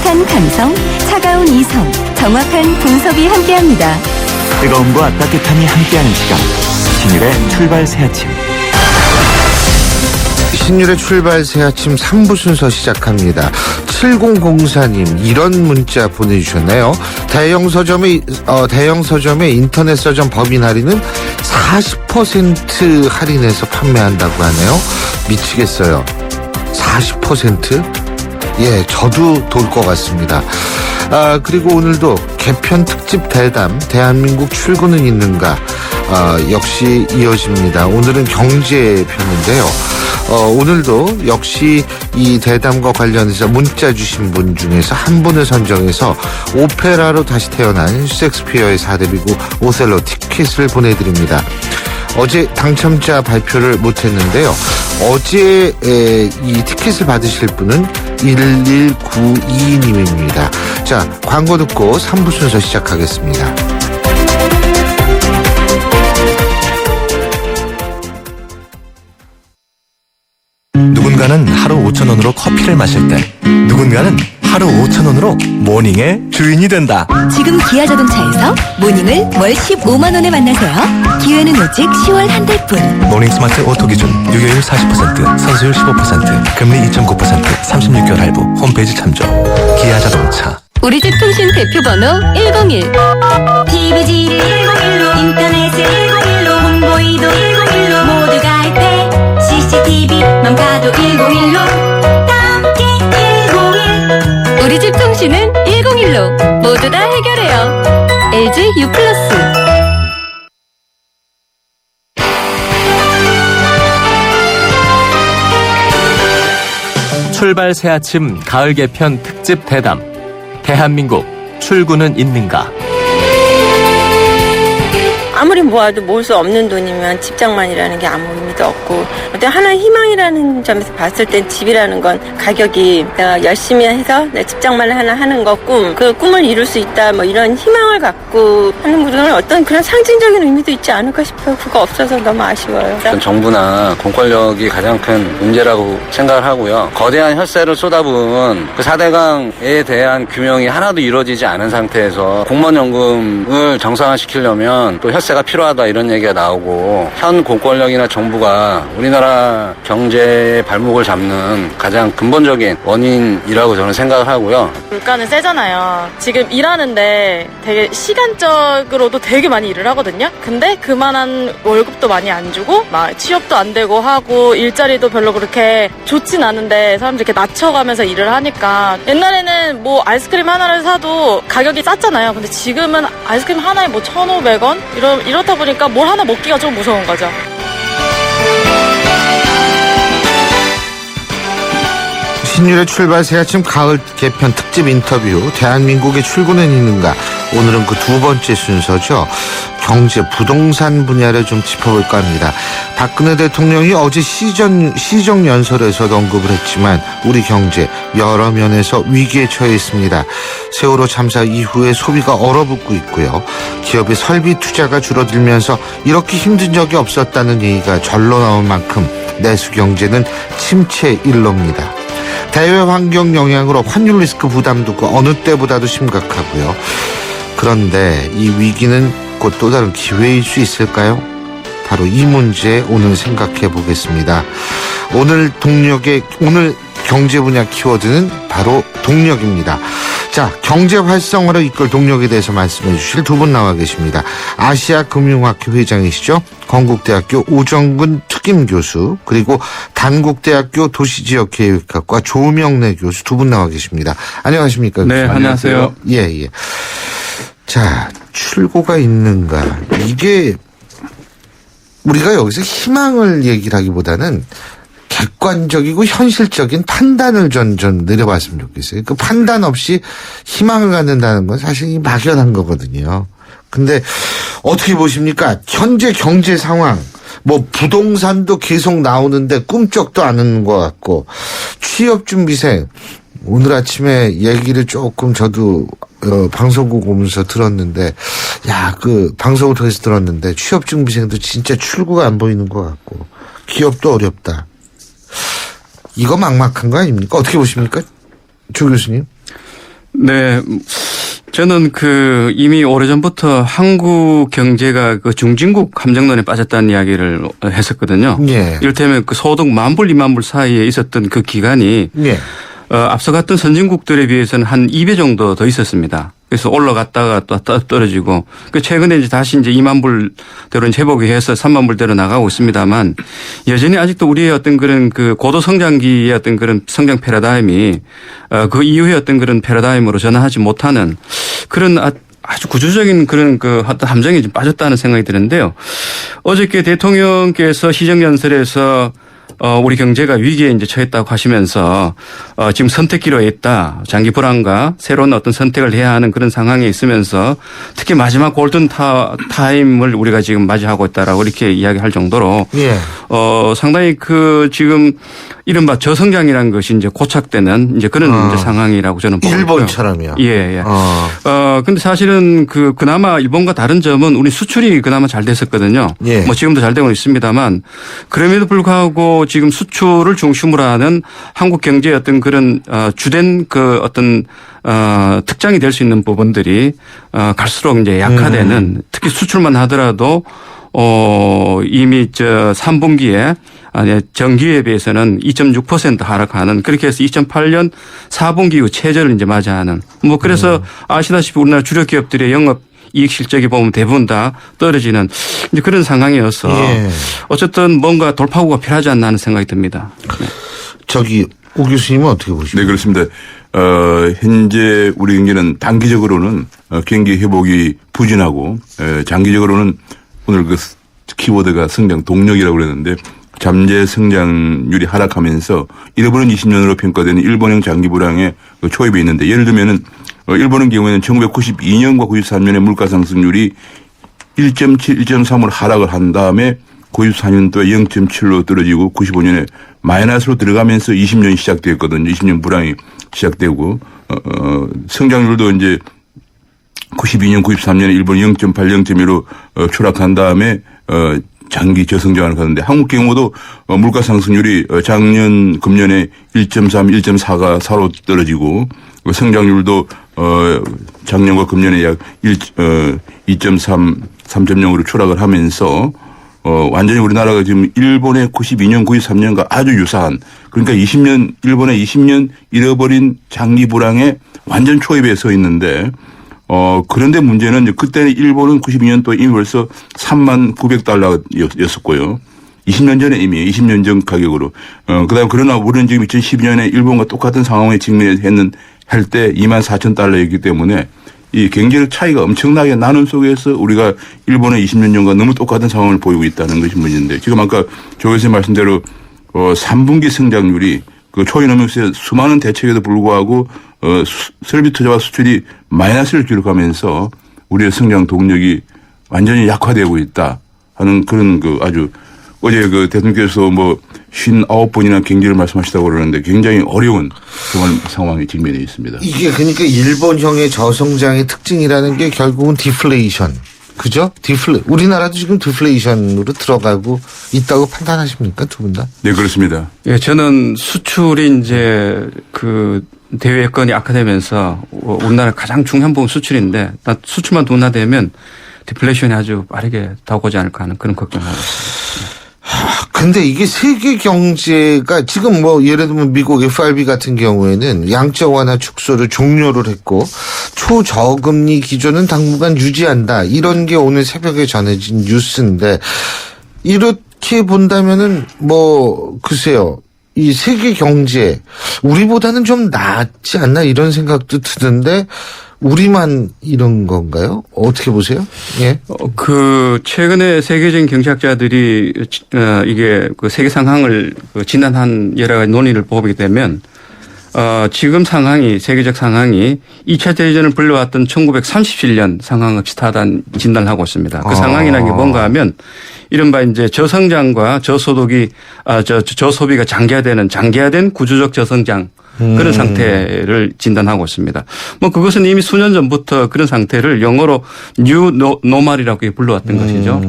따뜻한 감성, 차가운 이성, 정확한 분석이 함께합니다. 뜨거움과 따뜻함이 함께하는 시간, 신율의 출발 새 아침. 신율의 출발 새 아침 3부 순서 시작합니다. 7004님 이런 문자 보내주셨네요. 대형 서점의 인터넷 서점 법인 할인은 40% 할인해서 판매한다고 하네요. 미치겠어요. 40%? 예, 저도 돌 것 같습니다. 그리고 오늘도 개편 특집 대담 대한민국 출구는 있는가 역시 이어집니다. 오늘은 경제 편인데요. 오늘도 역시 이 대담과 관련해서 문자 주신 분 중에서 한 분을 선정해서 오페라로 다시 태어난 셰익스피어의 4대 비구 오셀로 티켓을 보내드립니다. 어제 당첨자 발표를 못했는데요. 어제 이 티켓을 받으실 분은 1192님입니다. 자, 광고 듣고 3부 순서 시작하겠습니다. 누군가는 하루 5,000원으로 커피를 마실 때, 누군가는 하루 5,000원으로 모닝의 주인이 된다. 지금 기아자동차에서 모닝을 월 15만 원에 만나세요. 기회는 오직 10월 한 달뿐. 모닝 스마트 오토 기준 유효율 40%, 선수율 15%, 금리 2.9%, 36개월 할부, 홈페이지 참조. 기아자동차. 우리 집 통신 대표 번호 101. TV지를 101로 인터넷을 101로 홍보이도 101로 모두 가입해 CCTV만 봐도 101로 함께 101. 우리 집 통신은 101로 모두 다 해결해요. LG U+. 출발 새 아침 가을 개편 특집 대담. 대한민국 출구는 있는가? 아무리 모아도 모을 수 없는 돈이면 집장만이라는 게 아무 의미도 없고, 어떤 하나의 희망이라는 점에서 봤을 땐 집이라는 건 가격이 내가 열심히 해서 내 집장만을 하나 하는 거 그 꿈을 이룰 수 있다, 뭐 이런 희망을 갖고 하는 것은 어떤 그런 상징적인 의미도 있지 않을까 싶어요. 그거 없어서 너무 아쉬워요. 정부나 공권력이 가장 큰 문제라고 생각을 하고요. 거대한 혈세를 쏟아부은 그 4대강에 대한 규명이 하나도 이루어지지 않은 상태에서 공무원연금을 정상화시키려면 또 혈세가 필요하다 이런 얘기가 나오고, 현 공권력이나 정부가 우리나라 경제의 발목을 잡는 가장 근본적인 원인이라고 저는 생각을 하고요. 물가는 세잖아요. 지금 일하는데 되게 시간적으로도 되게 많이 일을 하거든요. 근데 그만한 월급도 많이 안 주고 막 취업도 안 되고 하고 일자리도 별로 그렇게 좋진 않은데 사람들이 이렇게 낮춰가면서 일을 하니까, 옛날에는 뭐 아이스크림 하나를 사도 가격이 쌌잖아요. 근데 지금은 아이스크림 하나에 뭐 1,500원? 이렇다 보니까 뭘 하나 먹기가 좀 무서운 거죠. 신율의 출발 새 아침 가을 개편 특집 인터뷰 대한민국의 출구는 있는가. 오늘은 그 두 번째 순서죠. 경제 부동산 분야를 좀 짚어볼까 합니다. 박근혜 대통령이 어제 시정연설에서도 언급을 했지만 우리 경제 여러 면에서 위기에 처해 있습니다. 세월호 참사 이후에 소비가 얼어붙고 있고요. 기업의 설비 투자가 줄어들면서 이렇게 힘든 적이 없었다는 얘기가 절로 나온 만큼 내수 경제는 침체 일로입니다. 대외 환경 영향으로 환율 리스크 부담도 그 어느 때보다도 심각하고요. 그런데 이 위기는 곧 또 다른 기회일 수 있을까요? 바로 이 문제 오늘 생각해 보겠습니다. 오늘 경제 분야 키워드는 바로 동력입니다. 자, 경제 활성화를 이끌 동력에 대해서 말씀해 주실 두 분 나와 계십니다. 아시아금융학회 회장이시죠. 건국대학교 오정근 특임교수, 그리고 단국대학교 도시지역계획학과 조명래 교수 두 분 나와 계십니다. 안녕하십니까? 네, 안녕하세요. 예. 자, 출구가 있는가. 이게 우리가 여기서 희망을 얘기를 하기보다는 객관적이고 현실적인 판단을 전 내려봤으면 좋겠어요. 그 판단 없이 희망을 갖는다는 건 사실 막연한 거거든요. 근데 어떻게 보십니까? 현재 경제 상황, 뭐 부동산도 계속 나오는데 꿈쩍도 안 하는 것 같고, 취업준비생 오늘 아침에 얘기를 조금 저도 방송국 오면서 들었는데, 그 방송을 통해서 들었는데 취업준비생도 진짜 출구가 안 보이는 것 같고 기업도 어렵다. 이거 막막한 거 아닙니까? 어떻게 보십니까? 조 교수님? 네. 저는 이미 오래전부터 한국 경제가 중진국 함정론에 빠졌다는 이야기를 했었거든요. 예. 이를테면 소득 10,000불, 20,000불 사이에 있었던 그 기간이 예. 앞서 갔던 선진국들에 비해서는 한 2배 정도 더 있었습니다. 그래서 올라갔다가 또 떨어지고 최근에 이제 다시 이제 20,000불대로 회복이 해서 30,000불대로 나가고 있습니다만 여전히 아직도 우리의 어떤 그런 고도 성장기의 어떤 그런 성장 패러다임이 그 이후의 어떤 그런 패러다임으로 전환하지 못하는 그런 아주 구조적인 그런 어떤 함정에 좀 빠졌다는 생각이 드는데요. 어저께 대통령께서 시정연설에서 우리 경제가 위기에 이제 처했다고 하시면서 지금 선택기로에 있다. 장기 불안과 새로운 어떤 선택을 해야 하는 그런 상황에 있으면서 특히 마지막 골든 타임을 우리가 지금 맞이하고 있다라고 이렇게 이야기할 정도로 예. 상당히 지금 이른바 저성장이라는 것이 이제 고착되는 이제 그런 이제 상황이라고 저는 보고 있고요. 일본처럼요. 예. 근데 사실은 그나마 일본과 다른 점은 우리 수출이 그나마 잘 됐었거든요. 예. 뭐 지금도 잘 되고 있습니다만 그럼에도 불구하고 지금 수출을 중심으로 하는 한국 경제의 어떤 그런 주된 어떤 특장이 될 수 있는 부분들이 갈수록 이제 약화되는 특히 수출만 하더라도 이미 3분기에 전기에 비해서는 2.6% 하락하는 그렇게 해서 2008년 4분기 이후 최저를 이제 맞이하는 뭐 그래서 아시다시피 우리나라 주력 기업들의 영업 이익 실적이 보면 대부분 다 떨어지는 이제 그런 상황이어서 예. 어쨌든 뭔가 돌파구가 필요하지 않나 하는 생각이 듭니다. 네. 오 교수님은 어떻게 보십니까? 네, 그렇습니다. 현재 우리 경제는 단기적으로는 경기 회복이 부진하고 장기적으로는 오늘 키워드가 성장 동력이라고 그랬는데 잠재 성장률이 하락하면서 잃어버린 20년으로 평가되는 일본형 장기 불황의 초입에 있는데 예를 들면은 일본의 경우에는 1992년과 93년의 물가 상승률이 1.7, 1.3으로 하락을 한 다음에 94년도에 0.7로 떨어지고 95년에 마이너스로 들어가면서 20년이 시작되었거든요. 20년 불황이 시작되고 성장률도 이제 92년, 93년에 일본이 0.8, 0.1로 추락한 다음에 장기 저성장을 가는데 한국 경우도 물가 상승률이 작년, 금년에 1.3, 1.4가 4로 떨어지고 성장률도 작년과 금년에 약 2.3, 3.0으로 추락을 하면서 완전히 우리나라가 지금 일본의 92년, 93년과 아주 유사한 그러니까 일본의 20년 잃어버린 장기 불황의 완전 초입에 서 있는데 그런데 문제는 이제 그때는 일본은 92년도 이미 벌써 39,900달러였었고요. 20년 전에 이미 20년 전 가격으로. 그다음에 그러나 우리는 지금 2012년에 일본과 똑같은 상황에 할 때 24,000달러였기 때문에 이 경제력 차이가 엄청나게 나는 속에서 우리가 일본의 20년 전과 너무 똑같은 상황을 보이고 있다는 것이 문제인데 지금 아까 조 교수님 말씀대로 3분기 성장률이 초이노믹스의 수많은 대책에도 불구하고 설비 투자와 수출이 마이너스를 기록하면서 우리의 성장 동력이 완전히 약화되고 있다 하는 그런 아주 어제 대통령께서 59번이나 경제를 말씀하시다고 그러는데 굉장히 어려운 그런 상황에 직면해 있습니다. 이게 그러니까 일본형의 저성장의 특징이라는 게 결국은 디플레이션. 그죠? 우리나라도 지금 디플레이션으로 들어가고 있다고 판단하십니까? 두 분 다? 네, 그렇습니다. 예, 저는 수출이 이제 대외 여건이 악화되면서 우리나라 가장 중요한 부분 수출인데 수출만 둔화되면 디플레이션이 아주 빠르게 다가오지 않을까 하는 그런 걱정을 하고 있습니다. 근데 이게 세계 경제가 지금 예를 들면 미국 FRB 같은 경우에는 양적 완화 축소를 종료를 했고 초저금리 기조는 당분간 유지한다. 이런 게 오늘 새벽에 전해진 뉴스인데 이렇게 본다면은 글쎄요. 이 세계 경제 우리보다는 좀 낫지 않나 이런 생각도 드는데 우리만 이런 건가요? 어떻게 보세요? 예. 최근에 세계적인 경제학자들이 이게 세계 상황을 진단한 여러 가지 논의를 보게 되면 지금 세계적 상황이 2차 대전을 불러왔던 1937년 상황과 비슷하다는 진단을 하고 있습니다. 그 상황이라는 게 뭔가 하면 이른바 이제 저성장과 저소비가 장기화된 구조적 저성장 그런 상태를 진단하고 있습니다. 그것은 이미 수년 전부터 그런 상태를 영어로 뉴 노멀이라고 불러왔던 것이죠.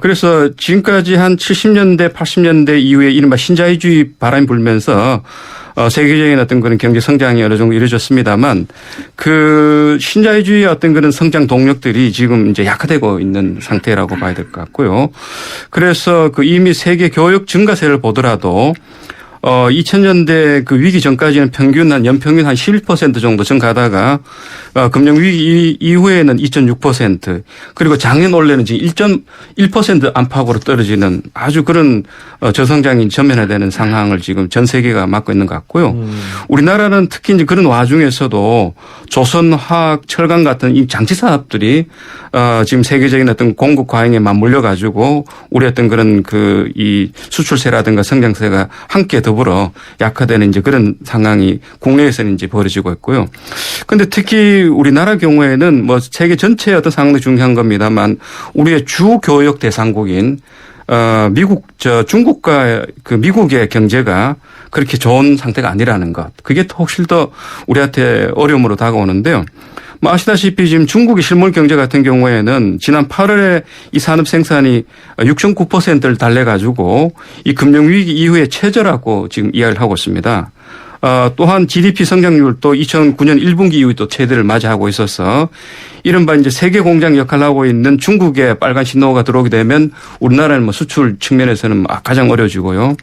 그래서 지금까지 한 70년대, 80년대 이후에 이른바 신자유주의 바람이 불면서 세계적인 어떤 그런 경제 성장이 어느 정도 이루어졌습니다만 그 신자유주의 어떤 그런 성장 동력들이 지금 이제 약화되고 있는 상태라고 봐야 될 것 같고요. 그래서 그 이미 세계 교육 증가세를 보더라도 2000년대 그 위기 전까지는 연평균 한 11% 정도 증가하다가 금융위기 이후에는 2.6% 그리고 작년 올해는 지금 1.1% 안팎으로 떨어지는 아주 그런 저성장이 전면화되는 상황을 지금 전 세계가 맞고 있는 것 같고요. 우리나라는 특히 이제 그런 와중에서도 조선, 화학, 철강 같은 이 장치 산업들이 지금 세계적인 어떤 공급 과잉에 맞물려 가지고 우리 어떤 그런 그 이 수출세라든가 성장세가 함께 더불어 약화되는 이제 그런 상황이 국내에서는 이제 벌어지고 있고요. 그런데 특히 우리나라 경우에는 뭐 세계 전체의 어떤 상황도 중요한 겁니다만 우리의 주 교역 대상국인 중국과 그 미국의 경제가 그렇게 좋은 상태가 아니라는 것. 그게 훨씬 더 우리한테 어려움으로 다가오는데요. 뭐 아시다시피 지금 중국의 실물 경제 같은 경우에는 지난 8월에 이 산업 생산이 6.9%를 달래가지고 이 금융위기 이후에 최저라고 지금 이야기를 하고 있습니다. 또한 GDP 성장률도 2009년 1분기 이후에 또 최대를 맞이하고 있어서 이른바 이제 세계 공장 역할을 하고 있는 중국의 빨간 신호가 들어오게 되면 우리나라는 뭐 수출 측면에서는 가장 어려워지고요.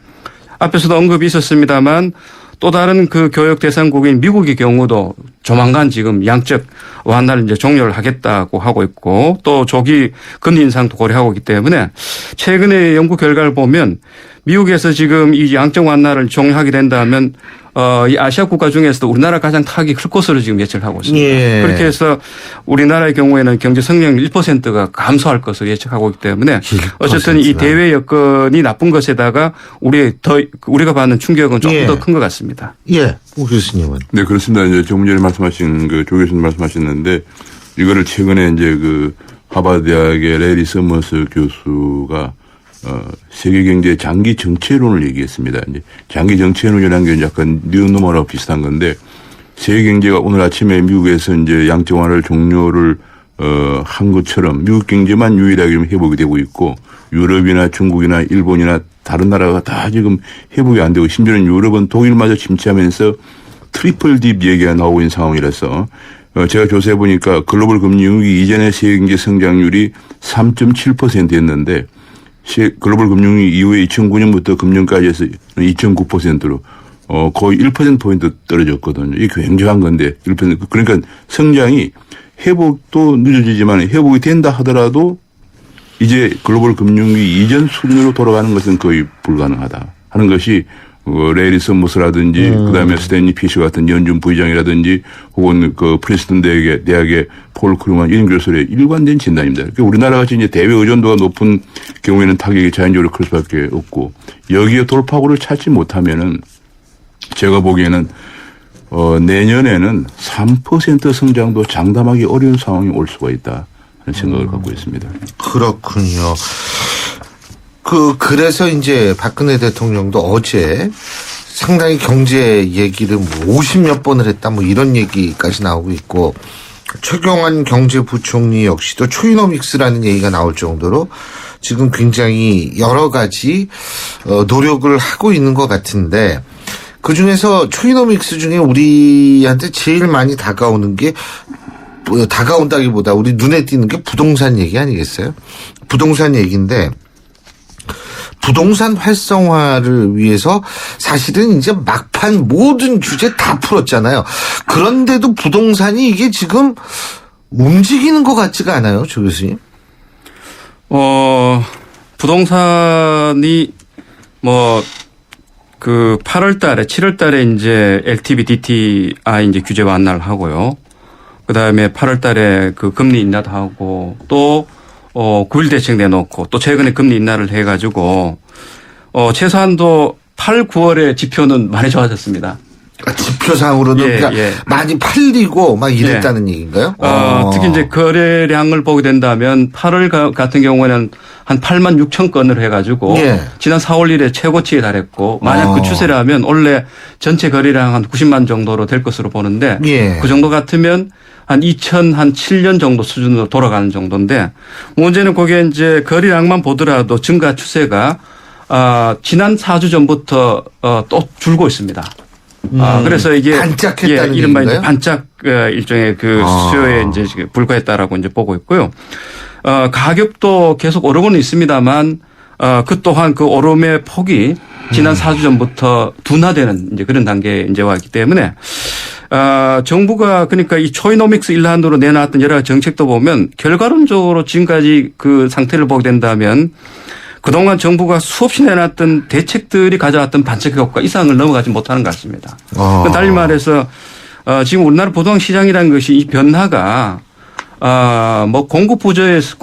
앞에서도 언급이 있었습니다만 또 다른 그 교역 대상국인 미국의 경우도 조만간 지금 양적 완화를 이제 종료를 하겠다고 하고 있고 또 조기 금리 인상도 고려하고 있기 때문에 최근의 연구 결과를 보면 미국에서 지금 이 양적 완화를 종료하게 된다면 이 아시아 국가 중에서도 우리나라 가장 타격이 클 것으로 지금 예측을 하고 있습니다. 예. 그렇게 해서 우리나라의 경우에는 경제 성장률 1%가 감소할 것으로 예측하고 있기 때문에 어쨌든 이 대외 여건이 나쁜 것에다가 우리가 받는 충격은 조금 더 큰 것 같습니다. 예, 오 교수님은. 네, 그렇습니다. 이제 조금 전에 말씀하신 조 교수님 말씀하셨는데 이거를 최근에 이제 그 하버드 대학의 레리 서머스 교수가 세계 경제 장기 정체론을 얘기했습니다. 이제 장기 정체론이라는 게 약간 뉴노멀하고 비슷한 건데 세계 경제가 오늘 아침에 미국에서 이제 양적 완화를 종료를 한 것처럼 미국 경제만 유일하게 회복이 되고 있고 유럽이나 중국이나 일본이나 다른 나라가 다 지금 회복이 안 되고 심지어는 유럽은 독일마저 침체하면서 트리플 딥 얘기가 나오고 있는 상황이라서 제가 조사해 보니까 글로벌 금융위기 이전의 세계 경제 성장률이 3.7%였는데 글로벌 금융위기 이후에 2009년부터 금년까지 해서 2.9%로 거의 1%포인트 떨어졌거든요. 이게 굉장한 건데 1%. 그러니까 성장이 회복도 늦어지지만 회복이 된다 하더라도 이제 글로벌 금융위기 이전 수준으로 돌아가는 것은 거의 불가능하다 하는 것이 레리 서머스라든지 그다음에 스탠리 피셔 같은 연준 부의장이라든지 혹은 그 프린스턴 대학의 폴 크루만 이런 교수의 일관된 진단입니다. 그러니까 우리나라 같이 이제 대외 의존도가 높은 경우에는 타격이 자연적으로 클 수밖에 없고 여기에 돌파구를 찾지 못하면은 제가 보기에는 내년에는 3% 성장도 장담하기 어려운 상황이 올 수가 있다 하는 생각을 갖고 있습니다. 그렇군요. 그래서 이제 박근혜 대통령도 어제 상당히 경제 얘기를 50몇 번을 했다 뭐 이런 얘기까지 나오고 있고 최경환 경제부총리 역시도 초이노믹스라는 얘기가 나올 정도로 지금 굉장히 여러 가지 노력을 하고 있는 것 같은데 그중에서 초이노믹스 중에 우리한테 제일 많이 다가오는 게 다가온다기보다 우리 눈에 띄는 게 부동산 얘기 아니겠어요? 부동산 얘기인데 부동산 활성화를 위해서 사실은 이제 막판 모든 규제 다 풀었잖아요. 그런데도 부동산이 이게 지금 움직이는 것 같지가 않아요, 조 교수님? 부동산이 그 8월 달에 7월 달에 이제 LTV, DTI 이제 규제 완화를 하고요. 그 다음에 8월 달에 그 금리 인하도 하고 또 9일 대책 내놓고 또 최근에 금리 인하를 해가지고 최소한도 8, 9월의 지표는 많이 좋아졌습니다. 지표상으로는 많이 팔리고 막 이랬다는 얘기인가요? 특히 이제 거래량을 보게 된다면 8월 같은 경우에는 한 8만 6천 건을 해가지고 지난 4월 1일에 최고치에 달했고 만약 그 추세라면 원래 전체 거래량 한 90만 정도로 될 것으로 보는데 그 정도 같으면 한 2007년 정도 수준으로 돌아가는 정도인데 문제는 거기에 이제 거래량만 보더라도 증가 추세가 지난 4주 전부터 또 줄고 있습니다. 그래서 이게 반짝했다는 이른바 이제 얘기인가요? 반짝 일종의 그 수요에 이제 불과했다라고 이제 보고 있고요. 가격도 계속 오르고는 있습니다만 그 또한 그 오름의 폭이 지난 4주 전부터 둔화되는 이제 그런 단계에 이제 왔기 때문에 정부가 그러니까 이 초이노믹스 일환으로 내놨던 여러 가지 정책도 보면 결과론적으로 지금까지 그 상태를 보게 된다면 그동안 정부가 수없이 내놨던 대책들이 가져왔던 반짝 효과 이상을 넘어가지 못하는 것 같습니다. 달리 말해서 지금 우리나라 부동산 시장이라는 것이 이 변화가 뭐 공급 구조에서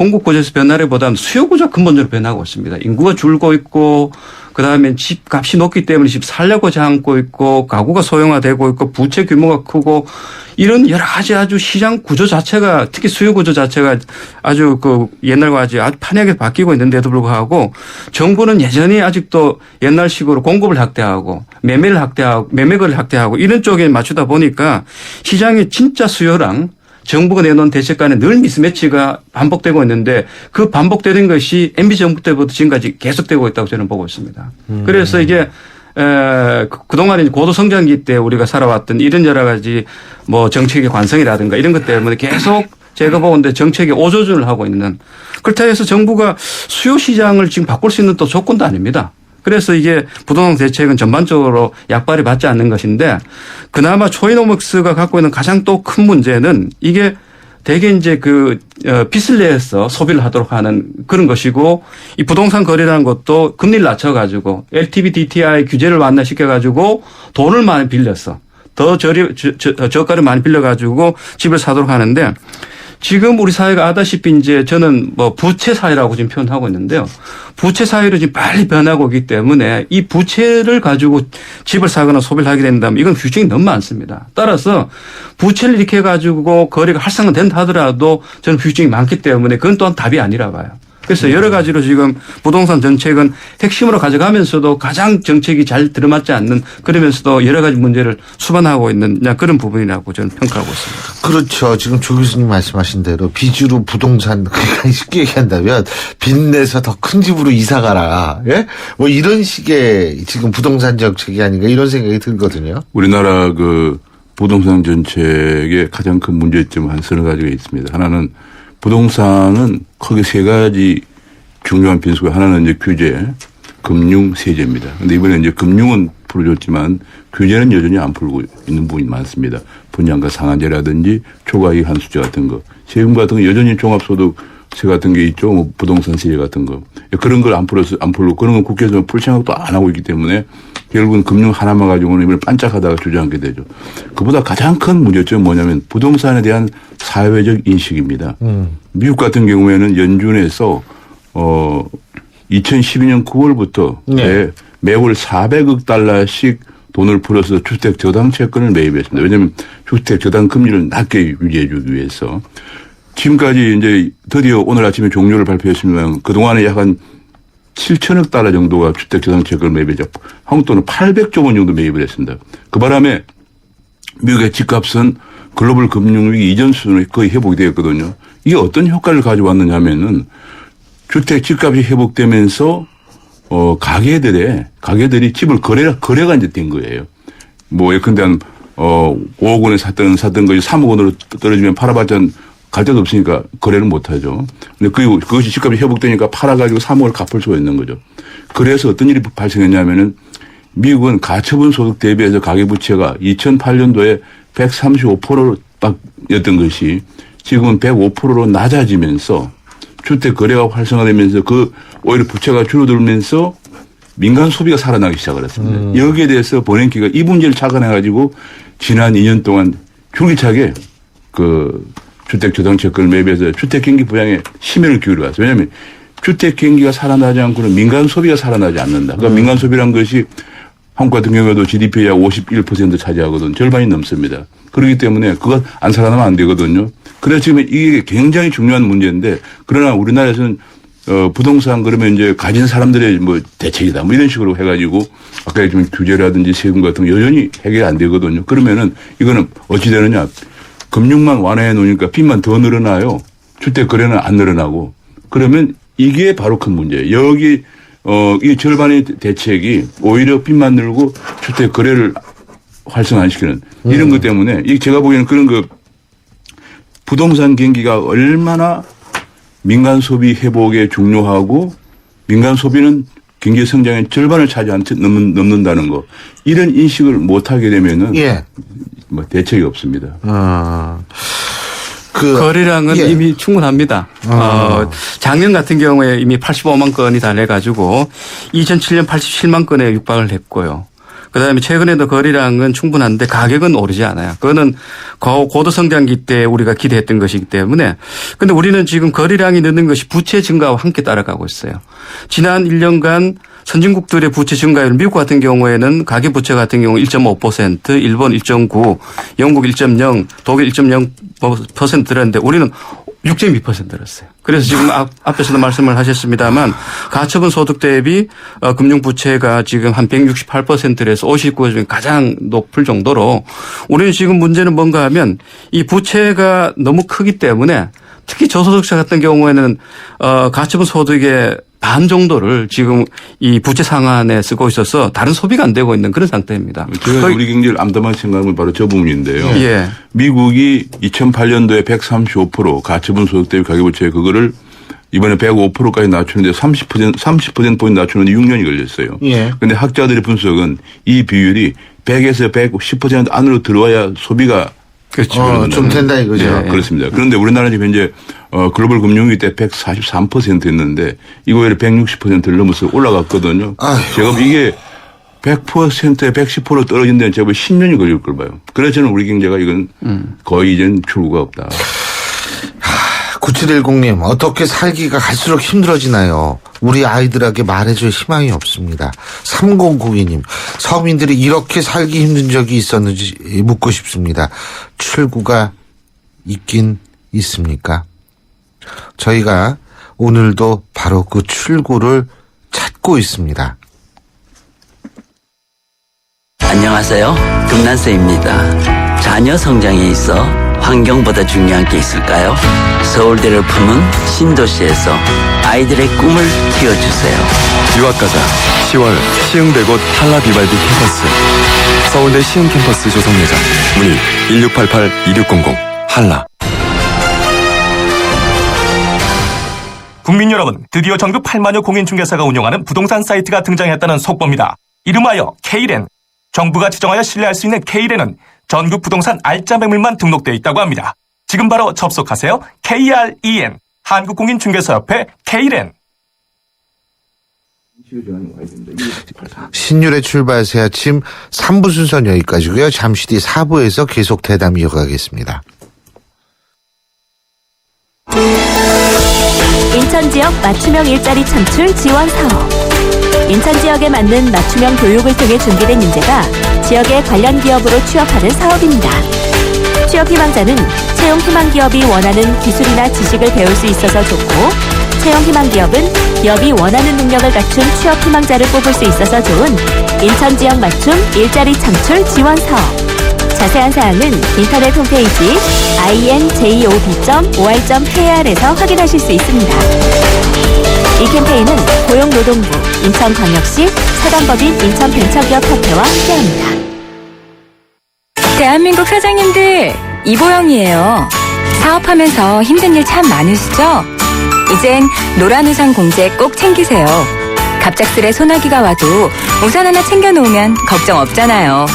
변화라기보다는 수요 구조 근본적으로 변하고 있습니다. 인구가 줄고 있고 그다음에 집 값이 높기 때문에 집 살려고 하고 있고 가구가 소형화되고 있고 부채 규모가 크고 이런 여러 가지 아주 시장 구조 자체가 특히 수요 구조 자체가 아주 그 옛날과 아주 판이하게 바뀌고 있는데도 불구하고 정부는 여전히 아직도 옛날식으로 공급을 확대하고 매매거래를 확대하고 이런 쪽에 맞추다 보니까 시장의 진짜 수요랑 정부가 내놓은 대책 간에 늘 미스매치가 반복되고 있는데 그 반복되는 것이 MB 정부 때부터 지금까지 계속되고 있다고 저는 보고 있습니다. 그래서 이게 그동안 고도 성장기 때 우리가 살아왔던 이런 여러 가지 뭐 정책의 관성이라든가 이런 것 때문에 계속 제가 보건대 정책에 오조준을 하고 있는 그렇다고 해서 정부가 수요 시장을 지금 바꿀 수 있는 또 조건도 아닙니다. 그래서 이게 부동산 대책은 전반적으로 약발이 받지 않는 것인데 그나마 초이노믹스가 갖고 있는 가장 또 큰 문제는 이게 대개 이제 그 빚을 내서 소비를 하도록 하는 그런 것이고 이 부동산 거래라는 것도 금리를 낮춰가지고 LTV, DTI 규제를 완화시켜가지고 돈을 많이 빌려서 더 저가를 많이 빌려가지고 집을 사도록 하는데 지금 우리 사회가 아다시피 이제 저는 뭐 부채 사회라고 지금 표현하고 있는데요. 부채 사회로 지금 빨리 변하고 있기 때문에 이 부채를 가지고 집을 사거나 소비를 하게 된다면 이건 규정이 너무 많습니다. 따라서 부채를 이렇게 가지고 거래가 활성화된다 하더라도 저는 규정이 많기 때문에 그건 또한 답이 아니라 봐요. 그래서 여러 가지로 지금 부동산 정책은 핵심으로 가져가면서도 가장 정책이 잘 들어맞지 않는 그러면서도 여러 가지 문제를 수반하고 있는 그런 부분이라고 저는 평가하고 있습니다. 그렇죠. 지금 조 교수님 말씀하신 대로 빚으로 부동산 그러니까 쉽게 얘기한다면 빚내서 더 큰 집으로 이사 가라. 예? 뭐 이런 식의 지금 부동산 정책이 아닌가 이런 생각이 들거든요. 우리나라 그 부동산 정책의 가장 큰 문제점은 한 서너 가지가 있습니다. 하나는 부동산은 크게 세 가지 중요한 변수가 하나는 이제 규제, 금융, 세제입니다. 그런데 이번에 이제 금융은 풀어줬지만 규제는 여전히 안 풀고 있는 부분이 많습니다. 분양가 상한제라든지 초과이익 한수제 같은 거, 세금 같은 거 여전히 종합소득세 같은 게 있죠. 뭐 부동산 세제 같은 거 그런 걸 안 풀고 그런 건 국회에서 풀 생각도 안 하고 있기 때문에 결국은 금융 하나만 가지고는 이번에 반짝하다가 주저앉게 되죠. 그보다 가장 큰 문제점은 뭐냐면 부동산에 대한 사회적 인식입니다. 미국 같은 경우에는 연준에서 2012년 9월부터 매월 400억 달러씩 돈을 풀어서 주택 저당 채권을 매입했습니다. 왜냐하면 주택 저당 금리를 낮게 유지해 주기 위해서. 지금까지 이제 드디어 오늘 아침에 종료를 발표했습니다만 그동안에 약 한 7천억 달러 정도가 주택 저당 채권을 매입했죠. 한국 돈은 800조 원 정도 매입을 했습니다. 그 바람에 미국의 집값은 글로벌 금융위기 이전 수준으로 거의 회복이 되었거든요. 이게 어떤 효과를 가져왔느냐 하면은 주택 집값이 회복되면서 가게들이 집을 거래가 이제 된 거예요. 뭐 예컨대 한 5억 원에 샀던 것이 3억 원으로 떨어지면 팔아봤자 갈 데도 없으니까 거래를 못 하죠. 근데 그것이 집값이 회복되니까 팔아가지고 3억을 갚을 수가 있는 거죠. 그래서 어떤 일이 발생했냐면은 미국은 가처분 소득 대비해서 가계부채가 2008년도에 135%였던 것이 지금은 105%로 낮아지면서 주택 거래가 활성화되면서 오히려 부채가 줄어들면서 민간 소비가 살아나기 시작을 했습니다. 여기에 대해서 버냉키가 이 문제를 착안해가지고 지난 2년 동안 줄기차게 주택 저당 채권을 매입해서 주택 경기 부양에 심혈을 기울여 왔어요. 왜냐하면 주택 경기가 살아나지 않고는 민간 소비가 살아나지 않는다. 그러니까 민간 소비란 것이 한국 같은 경우에도 GDP의 약 51% 차지하거든. 절반이 넘습니다. 그렇기 때문에 그것 안 살아나면 안 되거든요. 그래서 지금 이게 굉장히 중요한 문제인데 그러나 우리나라에서는 부동산 그러면 이제 가진 사람들의 뭐 대책이다 뭐 이런 식으로 해가지고 아까 얘기했지만 규제라든지 세금 같은 거 여전히 해결이 안 되거든요. 그러면은 이거는 어찌 되느냐. 금융만 완화해 놓으니까 빚만 더 늘어나요. 주택 거래는 안 늘어나고. 그러면 이게 바로 큰 문제예요. 여기 이 절반의 대책이 오히려 빚만 늘고 주택 거래를 활성화시키는 이런 것 때문에 제가 보기에는 그런 부동산 경기가 얼마나 민간 소비 회복에 중요하고 민간 소비는 경제 성장의 절반을 넘는다는 거 이런 인식을 못하게 되면은 뭐 대책이 없습니다. 거래량은 이미 충분합니다. 작년 같은 경우에 이미 85만 건이 달해가지고 2007년 87만 건에 육박을 했고요. 그다음에 최근에도 거래량은 충분한데 가격은 오르지 않아요. 그거는 고도 성장기 때 우리가 기대했던 것이기 때문에. 근데 우리는 지금 거래량이 느는 것이 부채 증가와 함께 따라가고 있어요. 지난 1년간 선진국들의 부채 증가율, 미국 같은 경우에는 가계부채 같은 경우 1.5%, 일본 1.9%, 영국 1.0%, 독일 1.0%였는데 우리는 6.2%였어요. 그래서 지금 앞에서도 말씀을 하셨습니다만 가처분 소득 대비 금융부채가 지금 한 168%에서 59개 중에 가장 높을 정도로 우리는 지금 문제는 뭔가 하면 이 부채가 너무 크기 때문에 특히 저소득자 같은 경우에는 가처분 소득의 반 정도를 지금 이 부채 상환에 쓰고 있어서 다른 소비가 안 되고 있는 그런 상태입니다. 제가 우리 경제를 암담한 생각은 바로 저 부분인데요. 예. 미국이 2008년도에 135% 가처분 소득 대비 가계부채 그거를 이번에 105%까지 낮추는데 30%포인트 낮추는데 6년이 걸렸어요. 그런데 학자들의 분석은 이 비율이 100에서 110% 안으로 들어와야 소비가 그렇죠. 좀 된다 이거죠. 네, 그렇습니다. 그런데 우리나라는 지금 현재 글로벌 금융위기 때 143%였는데 이거 외에 160%를 넘어서 올라갔거든요. 제가 이게 100%에 110% 떨어진 데는 제가 10년이 걸릴 걸 봐요. 그래서 저는 우리 경제가 이건 거의 이제는 출구가 없다. 9710님 어떻게 살기가 갈수록 힘들어지나요? 우리 아이들에게 말해줄 희망이 없습니다. 3092님 서민들이 이렇게 살기 힘든 적이 있었는지 묻고 싶습니다. 출구가 있긴 있습니까? 저희가 오늘도 바로 그 출구를 찾고 있습니다. 안녕하세요. 금난세입니다. 자녀 성장에 있어 환경보다 중요한 게 있을까요? 서울대를 품은 신도시에서 아이들의 꿈을 키워주세요. 유학가자 10월 시흥대곳 한라 비발디 캠퍼스 서울대 시흥 캠퍼스 조성 예정 문의 1688-2600 한라. 국민 여러분, 드디어 전국 8만여 공인중개사가 운영하는 부동산 사이트가 등장했다는 속보입니다. 이름하여 K랜. 정부가 지정하여 신뢰할 수 있는 K랜은 전국 부동산 알짜 매물만 등록되어 있다고 합니다. 지금 바로 접속하세요. KREN 한국공인중개사협회 K랜. 신율의 출발 새 아침 3부 순서는 여기까지고요. 잠시 뒤 4부에서 계속 대담 이어가겠습니다. 인천 지역 맞춤형 일자리 창출 지원 사업. 인천 지역에 맞는 맞춤형 교육을 통해 준비된 인재가 지역의 관련 기업으로 취업하는 사업입니다. 취업 희망자는 채용 희망 기업이 원하는 기술이나 지식을 배울 수 있어서 좋고, 채용 희망 기업은 기업이 원하는 능력을 갖춘 취업 희망자를 뽑을 수 있어서 좋은 인천 지역 맞춤 일자리 창출 지원 사업. 자세한 사항은 인터넷 홈페이지 injob.or.kr에서 확인하실 수 있습니다. 이 캠페인은 고용노동부, 인천광역시, 사단법인 인천벤처기업협회와 함께합니다. 대한민국 사장님들, 이보영이에요. 사업하면서 힘든 일 참 많으시죠? 이젠 노란우산 공제 꼭 챙기세요. 갑작스레 소나기가 와도 우산 하나 챙겨놓으면 걱정 없잖아요.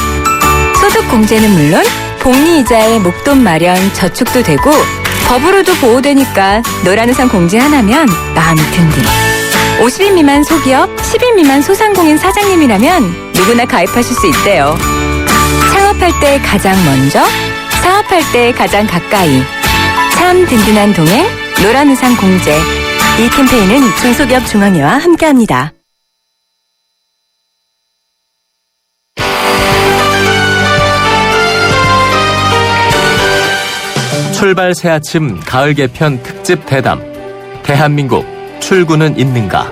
소득 공제는 물론 복리이자에 목돈 마련, 저축도 되고 법으로도 보호되니까 노란우산 공제 하나면 마음이 든든. 50인 미만 소기업, 10인 미만 소상공인 사장님이라면 누구나 가입하실 수 있대요. 창업할 때 가장 먼저, 사업할 때 가장 가까이. 참 든든한 동행, 노란우산 공제. 이 캠페인은 중소기업 중앙회와 함께합니다. 출발 새아침 가을 개편 특집 대담. 대한민국 출구는 있는가?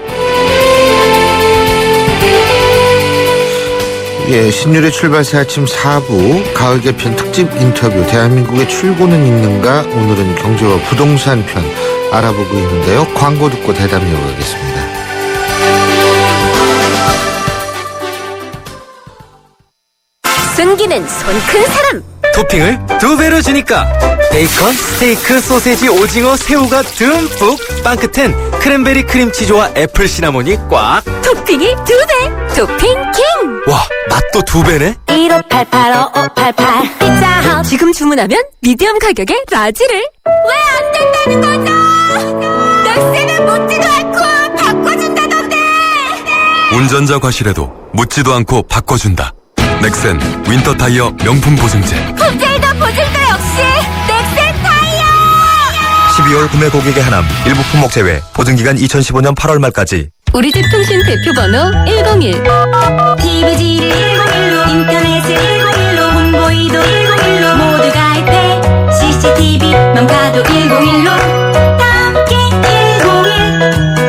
예, 신율의 출발 새 아침 4부 가을 개편 특집 인터뷰 대한민국의 출구는 있는가? 오늘은 경제와 부동산 편 알아보고 있는데요. 광고 듣고 대담 이어가겠습니다. 승기는 손 큰 사람. 토핑을 2배로 주니까 베이컨, 스테이크, 소세지, 오징어, 새우가 듬뿍, 빵 끝엔 크랜베리 크림치즈와 애플 시나몬이 꽉. 토핑이 2배. 토핑 킹. 와, 맛도 2배네. 1588-5588 피자헛. 지금 주문하면 미디엄 가격에 라지를. 왜 안 된다는 거죠? 넥센은 묻지도 않고 바꿔준다던데. 운전자 과실에도 묻지도 않고 바꿔준다. 넥센 윈터 타이어 명품 보증제. 품질도 보증도 역시 넥센 타이어. 12월 구매 고객의 하남, 일부 품목 제외, 보증기간 2015년 8월 말까지. 우리 집 통신 대표번호 101. TV지를 101로 인터넷을 101로 홍보이도 101로 모두 가입해 CCTV만 가도 101로 함께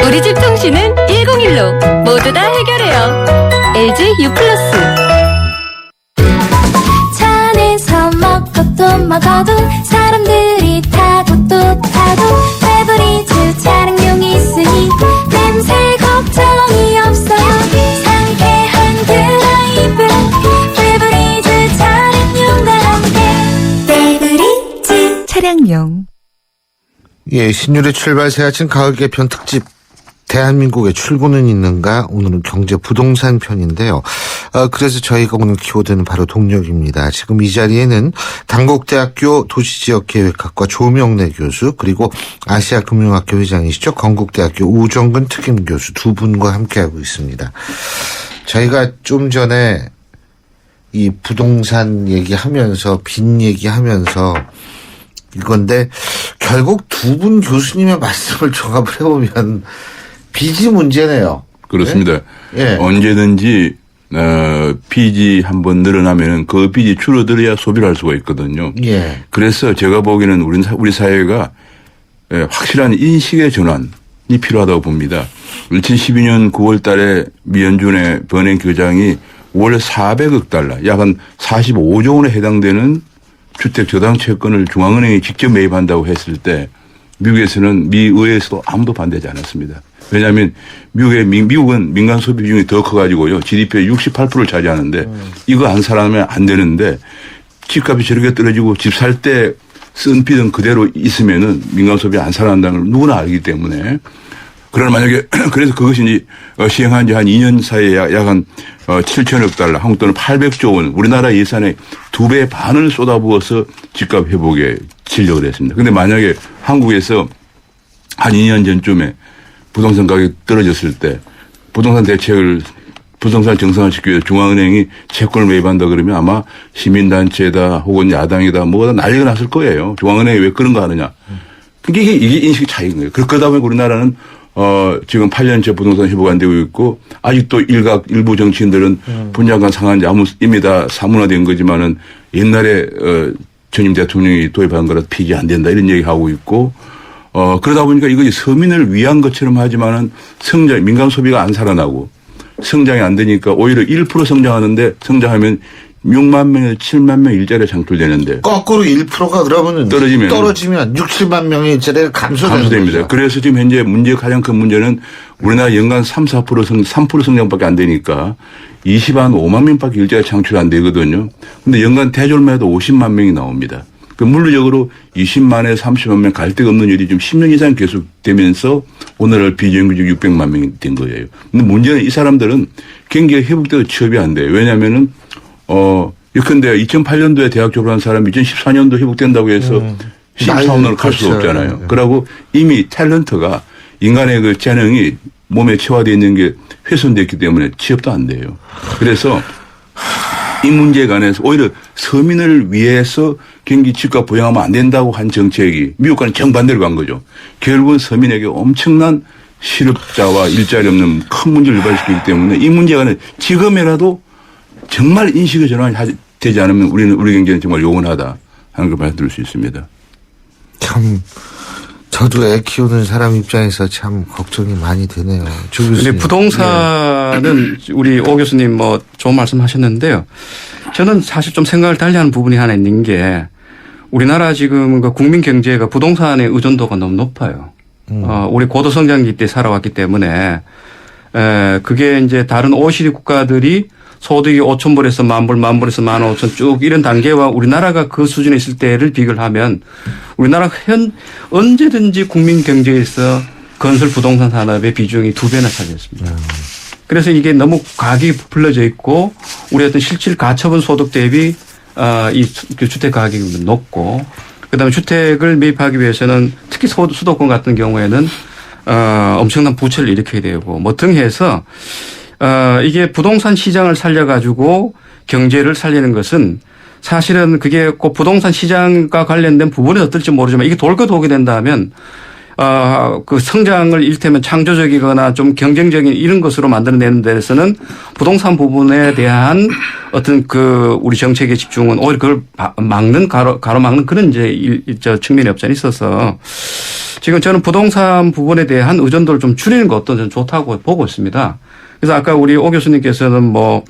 101. 우리 집 통신은 101로 모두 다 해결해요. LG U+. 차 안에서 먹고 또 먹어도 사람들이 타고 또 타도 페브리즈 차량용이 있으니 냄새 걱정이 없어요. 상쾌한 드라이브 페브리즈 차량용과 함께 페브리즈 차량용. 예, 신율의 출발 새아침 가을 개편 특집 대한민국의 출구는 있는가? 오늘은 경제 부동산 편인데요. 그래서 저희가 오늘 키워드는 바로 동력입니다. 지금 이 자리에는 단국대학교 도시지역계획학과 조명래 교수 그리고 아시아금융학교 회장이시죠. 건국대학교 우정근 특임교수 두 분과 함께하고 있습니다. 저희가 좀 전에 이 부동산 얘기하면서 빚 얘기하면서 이건데 결국 두 분 교수님의 말씀을 종합을 해보면 빚이 문제네요. 그렇습니다. 예. 언제든지 빚이 한번 늘어나면은 그 빚이 줄어들어야 소비를 할 수가 있거든요. 예. 그래서 제가 보기에는 우리 사회가 확실한 인식의 전환이 필요하다고 봅니다. 2012년 9월 달에 미연준의 번행 교장이 월 400억 달러, 약 한 45조 원에 해당되는 주택 저당 채권을 중앙은행이 직접 매입한다고 했을 때 미국에서는 미 의회에서도 아무도 반대하지 않았습니다. 왜냐하면 미국은 민간 소비 비중이 더 커가지고요. GDP의 68%를 차지하는데 이거 안 살아나면 안 되는데 집값이 저렇게 떨어지고 집 살 때 쓴 빚은 그대로 있으면은 민간 소비 안 살아난다는 걸 누구나 알기 때문에 그러나 만약에 그래서 그것이 이제 시행한 지 한 2년 사이에 약 한 7천억 달러, 한국 돈은 800조 원, 우리나라 예산의 2배 반을 쏟아부어서 집값 회복에 진력을 했습니다. 그런데 만약에 한국에서 한 2년 전쯤에 부동산 가격이 떨어졌을 때 부동산 정상화시키기 위해서 중앙은행이 채권을 매입한다 그러면 아마 시민단체다 혹은 야당이다 뭐다 난리가 났을 거예요. 중앙은행이 왜 그런 거 하느냐. 이게 인식 차이인 거예요. 그러다 보니 우리나라는 지금 8년째 부동산 회복 안 되고 있고 아직도 일부 정치인들은 분양간 상한제 이미 다 사문화된 거지만은 옛날에 전임 대통령이 도입한 거라 빚이 안 된다 이런 얘기하고 있고 그러다 보니까 이것이 서민을 위한 것처럼 하지만은 민간 소비가 안 살아나고 성장이 안 되니까 오히려 1% 성장하는데 성장하면 6만 명에서 7만 명 일자리가 창출되는데 거꾸로 1%가 그러면 떨어지면 6, 7만 명의 일자리가 감소됩니다. 그래서 지금 현재 가장 큰 문제는 우리나라 연간 3% 성장밖에 안 되니까 25만 명밖에 일자리가 창출 안 되거든요. 근데 연간 대졸만 해도 50만 명이 나옵니다. 그 물리적으로 20만에서 30만 명 갈 데가 없는 일이 지금 10년 이상 계속되면서 오늘날 비정규직 600만 명이 된 거예요. 근데 문제는 이 사람들은 경기가 회복돼도 취업이 안 돼요. 왜냐하면은 예컨대 2008년도에 대학 졸업한 사람이 2014년도 회복된다고 해서 신입사원으로 갈 수 없잖아요. 그러고 이미 탤런트가 인간의 그 재능이 몸에 체화되어 있는 게 훼손됐기 때문에 취업도 안 돼요. 그래서 이 문제에 관해서 오히려 서민을 위해서 경기 집값 보양하면 안 된다고 한 정책이 미국과는 정반대로 간 거죠. 결국은 서민에게 엄청난 실업자와 일자리 없는 큰 문제를 유발시키기 때문에 이 문제에 관해 지금이라도 정말 인식의 전환이 되지 않으면 우리 경제는 정말 요원하다 하는 걸 말씀드릴 수 있습니다. 참 저도 애 키우는 사람 입장에서 참 걱정이 많이 되네요. 근데 부동산은 우리 오 교수님 뭐 좋은 말씀 하셨는데요. 저는 사실 좀 생각을 달리하는 부분이 하나 있는 게 우리나라 지금 그 국민 경제가 부동산의 의존도가 너무 높아요. 우리 고도성장기 때 살아왔기 때문에 그게 이제 다른 OECD 국가들이 소득이 5,000불에서 10,000불, 10,000불에서 15,000 쭉 이런 단계와 우리나라가 그 수준에 있을 때를 비교를 하면 우리나라가 언제든지 국민 경제에서 건설 부동산 산업의 비중이 2배나 차지했습니다. 그래서 이게 너무 가격이 부풀려져 있고 우리 어떤 실질 가처분 소득 대비 이 주택 가격이 높고 그다음에 주택을 매입하기 위해서는 특히 수도권 같은 경우에는 엄청난 부채를 일으켜야 되고 뭐 등해서 이게 부동산 시장을 살려가지고 경제를 살리는 것은 사실은 그게 꼭 부동산 시장과 관련된 부분이 어떨지 모르지만 이게 돌고 도게 된다면 그 성장을 이를테면 창조적이거나 좀 경쟁적인 이런 것으로 만들어내는 데서는 부동산 부분에 대한 어떤 그 우리 정책의 집중은 오히려 그걸 막는 가로막는 그런 이제 측면이 없지 않아 있어서 지금 저는 부동산 부분에 대한 의존도를 좀 줄이는 것도 저는 좋다고 보고 있습니다. 그래서 아까 우리 오 교수님께서는 뭐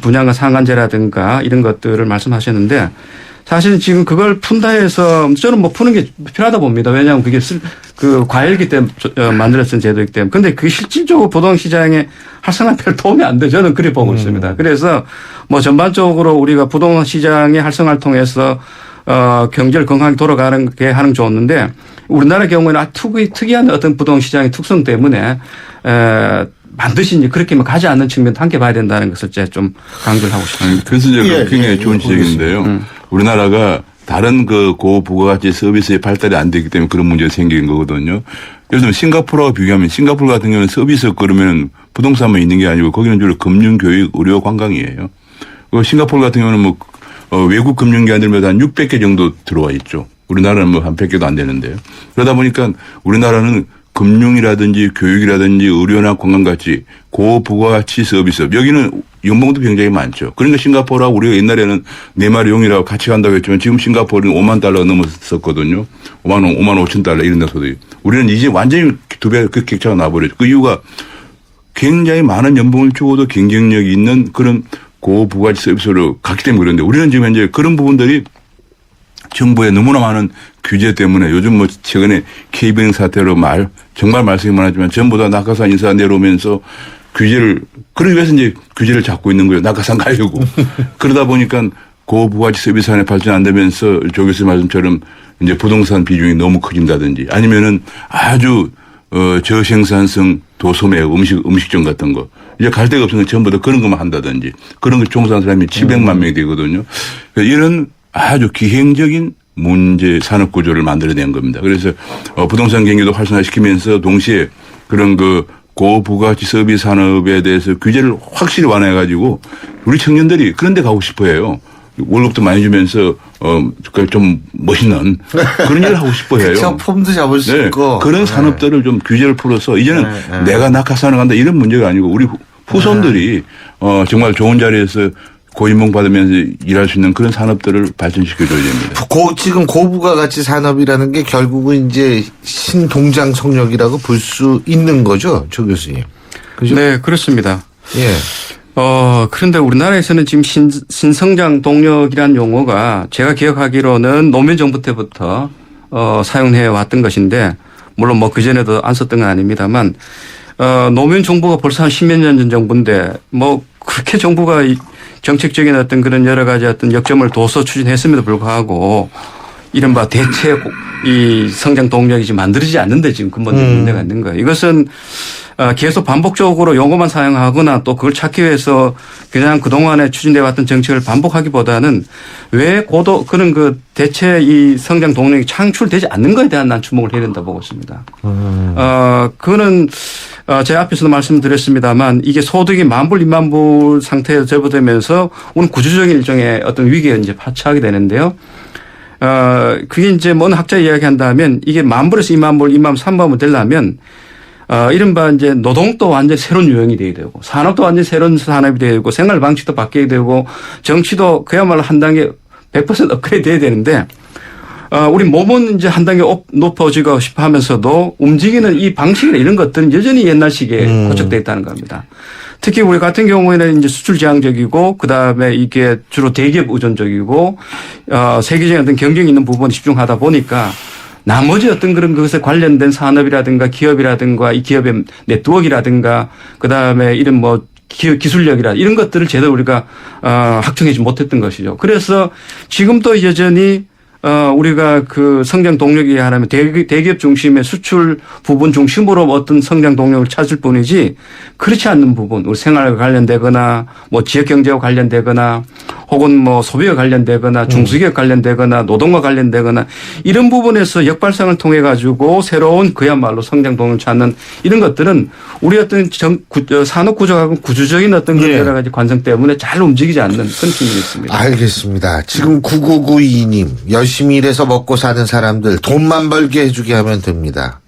분양가 상한제라든가 이런 것들을 말씀하셨는데 사실 지금 그걸 푼다 해서 저는 뭐 푸는 게 필요하다 봅니다. 왜냐하면 그게 그 과열기 때문에 만들어진 제도이기 때문에. 근데 그게 실질적으로 부동시장에 활성화에 별 도움이 안 돼. 저는 그렇게 보고 있습니다. 그래서 뭐 전반적으로 우리가 부동산 시장의 활성화를 통해서 경제를 건강하게 돌아가는 게 하는 게 좋았는데 우리나라 경우에는 특이한 어떤 부동시장의 특성 때문에 반드시 이제 그렇게 가지 않는 측면도 함께 봐야 된다는 것을 제가 좀 강조를 하고 싶습니다. 그래서 이제 굉장히 좋은 지적인데요. 우리나라가 다른 그 고부가가치 서비스의 발달이 안 되기 때문에 그런 문제가 생기는 거거든요. 예를 들면 싱가포르와 비교하면 싱가포르 같은 경우는 서비스 그러면 부동산만 있는 게 아니고 거기는 주로 금융, 교육, 의료, 관광이에요. 싱가포르 같은 경우는 뭐 외국 금융기관들마다 한 600개 정도 들어와 있죠. 우리나라는 뭐 한 100개도 안 되는데요. 그러다 보니까 우리나라는 금융이라든지 교육이라든지 의료나 관광같이 고부가가치 서비스 여기는 연봉도 굉장히 많죠. 그러니까 싱가포르하고 우리가 옛날에는 4마리 용이라고 같이 간다고 했지만 지금 싱가포르는 $50,000가 넘었었거든요. 55,000달러 이런 데서도. 우리는 이제 완전히 2배 그 격차가 나버렸죠. 그 이유가 굉장히 많은 연봉을 주고도 경쟁력이 있는 그런 고부가가치 서비스로 갔기 때문에 그런데 우리는 지금 현재 그런 부분들이 정부의 너무나 많은 규제 때문에 요즘 뭐 최근에 K비행 사태로 정말 말씀이 많았지만 전부 다 낙하산 인사 내려오면서 규제를 그러기 위해서 이제 규제를 잡고 있는 거예요. 낙하산 가려고. 그러다 보니까 고부가가치 서비스 안에 발전 안 되면서 조 교수님 말씀처럼 이제 부동산 비중이 너무 커진다든지 아니면은 아주 저생산성 도소매 음식점 같은 거 이제 갈 데가 없으니까 전부 다 그런 것만 한다든지 그런 거 종사하는 사람이 700만 명이 되거든요. 이런 아주 기행적인 문제 산업 구조를 만들어낸 겁니다. 그래서 부동산 경기도 활성화시키면서 동시에 그런 그 고부가가치 서비스 산업에 대해서 규제를 확실히 완화해가지고 우리 청년들이 그런 데 가고 싶어 해요. 월급도 많이 주면서 좀 멋있는 그런 일을 하고 싶어 해요. 그쵸, 폼도 잡을 수 있고. 그런 산업들을 좀 규제를 풀어서 이제는 내가 낙하산을 간다 이런 문제가 아니고 우리 후손들이 정말 좋은 자리에서 고임금 받으면서 일할 수 있는 그런 산업들을 발전시켜줘야 됩니다. 지금 고부가가치 산업이라는 게 결국은 이제 신동장 성역이라고 볼 수 있는 거죠, 조 교수님. 그죠? 네, 그렇습니다. 예. 그런데 우리나라에서는 지금 신성장 동력이라는 용어가 제가 기억하기로는 노무현 정부 때부터 사용해 왔던 것인데 물론 뭐 그전에도 안 썼던 건 아닙니다만 노무현 정부가 벌써 한 10몇 년 전 정부인데 뭐 그렇게 정부가 정책적인 어떤 그런 여러 가지 어떤 역점을 둬서 추진했음에도 불구하고 이른바 대체 이 성장 동력이 지금 만들어지지 않는데 지금 근본적인 문제가 있는 거예요. 이것은 계속 반복적으로 용어만 사용하거나 또 그걸 찾기 위해서 그냥 그동안에 추진되어 왔던 정책을 반복하기보다는 왜 그런 그 대체 이 성장 동력이 창출되지 않는 것에 대한 난 주목을 해야 된다고 보고 있습니다. 그거는 제 앞에서도 말씀드렸습니다만 이게 소득이 10,000불, 20,000불 상태에 접어들면서 오늘 구조적인 일종의 어떤 위기에 이제 파취하게 되는데요. 그게 이제 뭔 학자 이야기한다면 이게 10,000불에서 20,000불, 20,000불, 30,000불 되려면 이른바 이제 노동도 완전 새로운 유형이 돼야 되고 산업도 완전 새로운 산업이 돼야 되고 생활 방식도 바뀌어야 되고 정치도 그야말로 한 단계 100% 업그레이드 돼야 되는데 우리 몸은 이제 한 단계 높아지고 싶어 하면서도 움직이는 이 방식이나 이런 것들은 여전히 옛날식에 고착되어 있다는 겁니다. 특히 우리 같은 경우에는 이제 수출 지향적이고 그다음에 이게 주로 대기업 의존적이고 세계적인 어떤 경쟁이 있는 부분에 집중하다 보니까 나머지 어떤 그런 것에 관련된 산업이라든가 기업이라든가 이 기업의 네트워크라든가 그다음에 이런 뭐 기술력이라 이런 것들을 제대로 우리가 확정하지 못했던 것이죠. 그래서 지금도 여전히 우리가 그 성장 동력이 하려면 대기업 중심의 수출 부분 중심으로 어떤 성장 동력을 찾을 뿐이지 그렇지 않는 부분, 우리 생활과 관련되거나 뭐 지역 경제와 관련되거나 혹은 뭐 소비와 관련되거나 중소기업 관련되거나 노동과 관련되거나 이런 부분에서 역발상을 통해 가지고 새로운 그야말로 성장 동력을 찾는 이런 것들은 우리 어떤 산업 구조하고 구조적인 어떤 여러 가지 관성 때문에 잘 움직이지 않는 그런 측면이 있습니다. 알겠습니다. 지금 9992님 열심히 일해서 먹고 사는 사람들 돈만 벌게 해주게 하면 됩니다.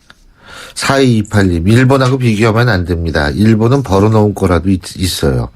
4228님 일본하고 비교하면 안 됩니다. 일본은 벌어놓은 거라도 있어요.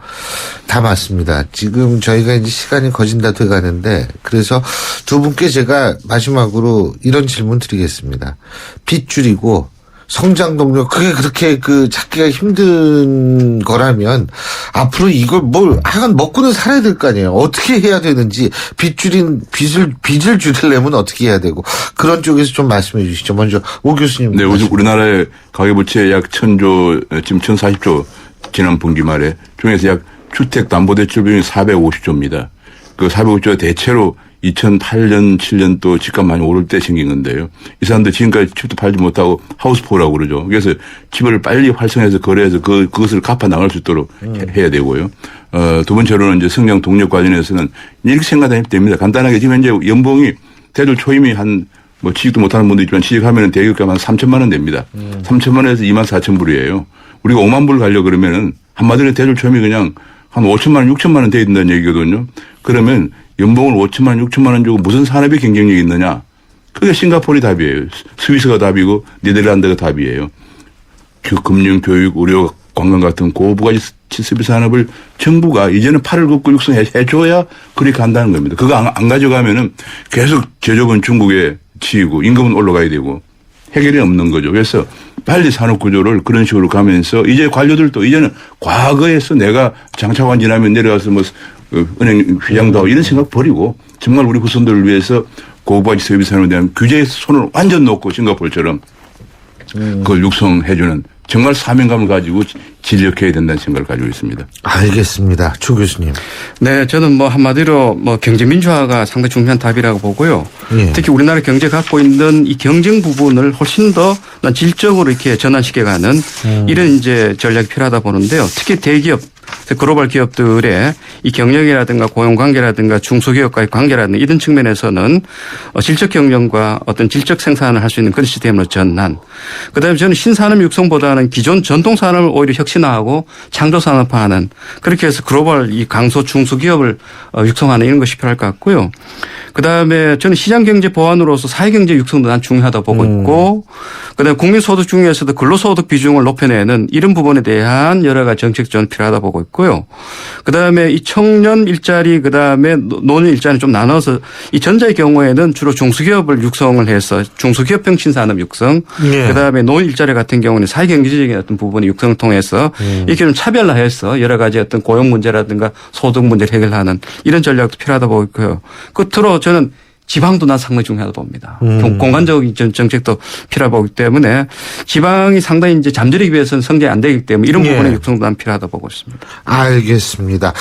다 맞습니다. 지금 저희가 이제 시간이 거진 다 돼가는데 그래서 두 분께 제가 마지막으로 이런 질문 드리겠습니다. 빚 줄이고 성장 동력 그게 그렇게 찾기가 힘든 거라면 앞으로 이걸 하여간 먹고는 살아야 될 거 아니에요. 어떻게 해야 되는지 빚을 줄이려면 어떻게 해야 되고 그런 쪽에서 좀 말씀해 주시죠. 먼저 오 교수님. 네, 우리나라의 가계부채 약 1,000조 지금 1,040조 지난 분기 말에 중에서 약 주택담보대출 비용이 450조입니다. 그 450조가 대체로 2008년, 7년 또 집값 많이 오를 때 생긴 건데요. 이 사람들 지금까지 집도 팔지 못하고 하우스포라고 그러죠. 그래서 집을 빨리 활성해서 거래해서 그것을 갚아 나갈 수 있도록 해야 되고요. 두 번째로는 이제 성장 동력 관련해서는 이렇게 생각하면 됩니다. 간단하게 지금 현재 연봉이 대졸 초임이 뭐 취직도 못하는 분도 있지만 취직하면 대기업가 한 3천만 원 됩니다. 3천만 원에서 2만 4천 불이에요. 우리가 5만 불 가려고 그러면은 한마디로 대졸 초임이 그냥 한 5천만 원, 6천만 원 돼야 된다는 얘기거든요. 그러면 연봉을 5천만 원, 6천만 원 주고 무슨 산업의 경쟁력이 있느냐. 그게 싱가포르이 답이에요. 스위스가 답이고 네덜란드가 답이에요. 금융, 교육, 의료, 관광 같은 고부가치 서비스 산업을 정부가 이제는 팔을 긋고 육성해줘야 그렇게 간다는 겁니다. 그거 안 가져가면은 계속 제조업은 중국에 치이고 임금은 올라가야 되고 해결이 없는 거죠. 그래서 빨리 산업 구조를 그런 식으로 가면서 이제 관료들도 이제는 과거에서 내가 장차관 지나면 내려가서 뭐 은행 회장도 하고 이런 생각 버리고 정말 우리 후손들을 위해서 고부가치 서비스 산업에 대한 규제에 손을 완전 놓고 싱가포르처럼 그걸 육성해주는 정말 사명감을 가지고 진력해야 된다는 생각을 가지고 있습니다. 알겠습니다. 조 교수님. 네, 저는 뭐 한마디로 경제 민주화가 상당히 중요한 답이라고 보고요. 예. 특히 우리나라 경제 갖고 있는 이 경쟁 부분을 훨씬 더 질적으로 이렇게 전환시켜가는 이런 이제 전략이 필요하다 보는데요. 특히 대기업, 글로벌 기업들의 이 경영이라든가 고용 관계라든가 중소기업과의 관계라든가 이런 측면에서는 질적 경영과 어떤 질적 생산을 할 수 있는 그런 시스템으로 전환. 그다음에 저는 신산업 육성보다는 기존 전통 산업을 오히려 혁신화하고 창조 산업화하는 그렇게 해서 글로벌 이 강소 중소기업을 육성하는 이런 것이 필요할 것 같고요. 그다음에 저는 시장경제 보완으로서 사회경제 육성도 난 중요하다 보고 있고 그다음에 국민소득 중에서도 근로소득 비중을 높여내는 이런 부분에 대한 여러 가지 정책 지원 필요하다 보고 있고요. 그다음에 이 청년 일자리 그다음에 노년 일자리 좀 나눠서 이 전자의 경우에는 주로 중소기업을 육성을 해서 중소기업형 신산업 육성 예. 그다음에 노년 일자리 같은 경우는 사회경제적인 어떤 부분의 육성을 통해서 이렇게 좀 차별화해서 여러 가지 어떤 고용 문제라든가 소득 문제를 해결하는 이런 전략도 필요하다 보고 있고요. 끝으로 저는 지방도 난 상당히 중요하다고 봅니다. 공간적인 정책도 필요하고 있기 때문에 지방이 상당히 이제 잠재력에 비해서는 성장이 안 되기 때문에 이런 부분의 육성도 난 필요하다고 보고 있습니다. 알겠습니다.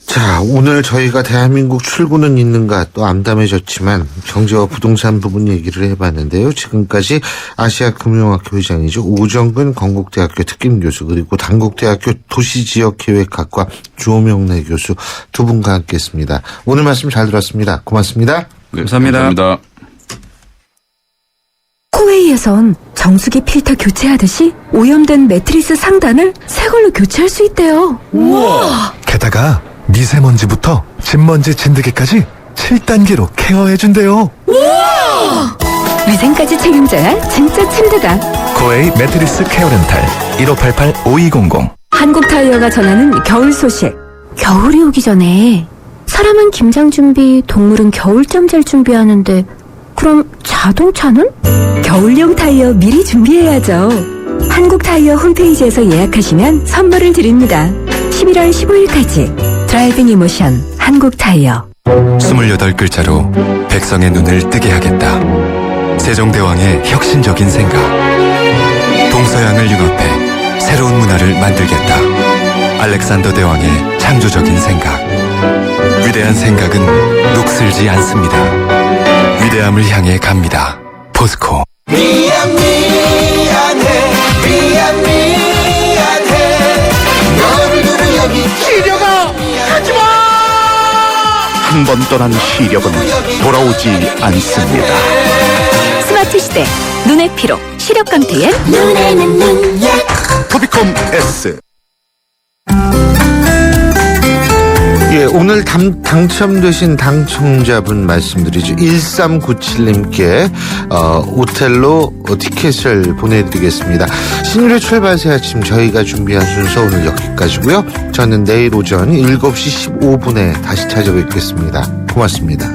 자, 오늘 저희가 대한민국 출구는 있는가 또 암담해졌지만 경제와 부동산 부분 얘기를 해봤는데요. 지금까지 아시아금융학교 회장이죠. 오정근 건국대학교 특임교수 그리고 단국대학교 도시지역계획학과 주호명래 교수 두 분과 함께했습니다. 오늘 말씀 잘 들었습니다. 고맙습니다. 네, 감사합니다. 감사합니다. 코웨이에선 정수기 필터 교체하듯이 오염된 매트리스 상단을 새 걸로 교체할 수 있대요. 우와! 게다가 미세먼지부터 진먼지 진드기까지 7단계로 케어해준대요. 우와! 위생까지 책임져야 진짜 침대다. 코웨이 매트리스 케어 렌탈 1588-5200. 한국 타이어가 전하는 겨울 소식. 겨울이 오기 전에 사람은 김장 준비, 동물은 겨울잠 잘 준비하는데 그럼 자동차는? 겨울용 타이어 미리 준비해야죠. 한국 타이어 홈페이지에서 예약하시면 선물을 드립니다. 11월 15일까지 드라이빙 이모션 한국 타이어. 28글자로 백성의 눈을 뜨게 하겠다. 세종대왕의 혁신적인 생각. 동서양을 융합해 새로운 문화를 만들겠다. 알렉산더 대왕의 창조적인 생각. 위대한 생각은 녹슬지 않습니다. 위대함을 향해 갑니다. 포스코. 미안해 너를 두고 여기 시려가 가지마. 한 번 떠난 시력은 돌아오지 않습니다. 스마트 시대 눈의 피로 시력 강퇴엔 눈에는 눈약 토비콤 S. 예, 오늘 당첨되신 당첨자분 말씀드리죠. 1397님께 오텔로 티켓을 보내드리겠습니다. 신율의 출발 새 아침 저희가 준비한 순서 오늘 여기까지고요. 저는 내일 오전 7시 15분에 다시 찾아뵙겠습니다. 고맙습니다.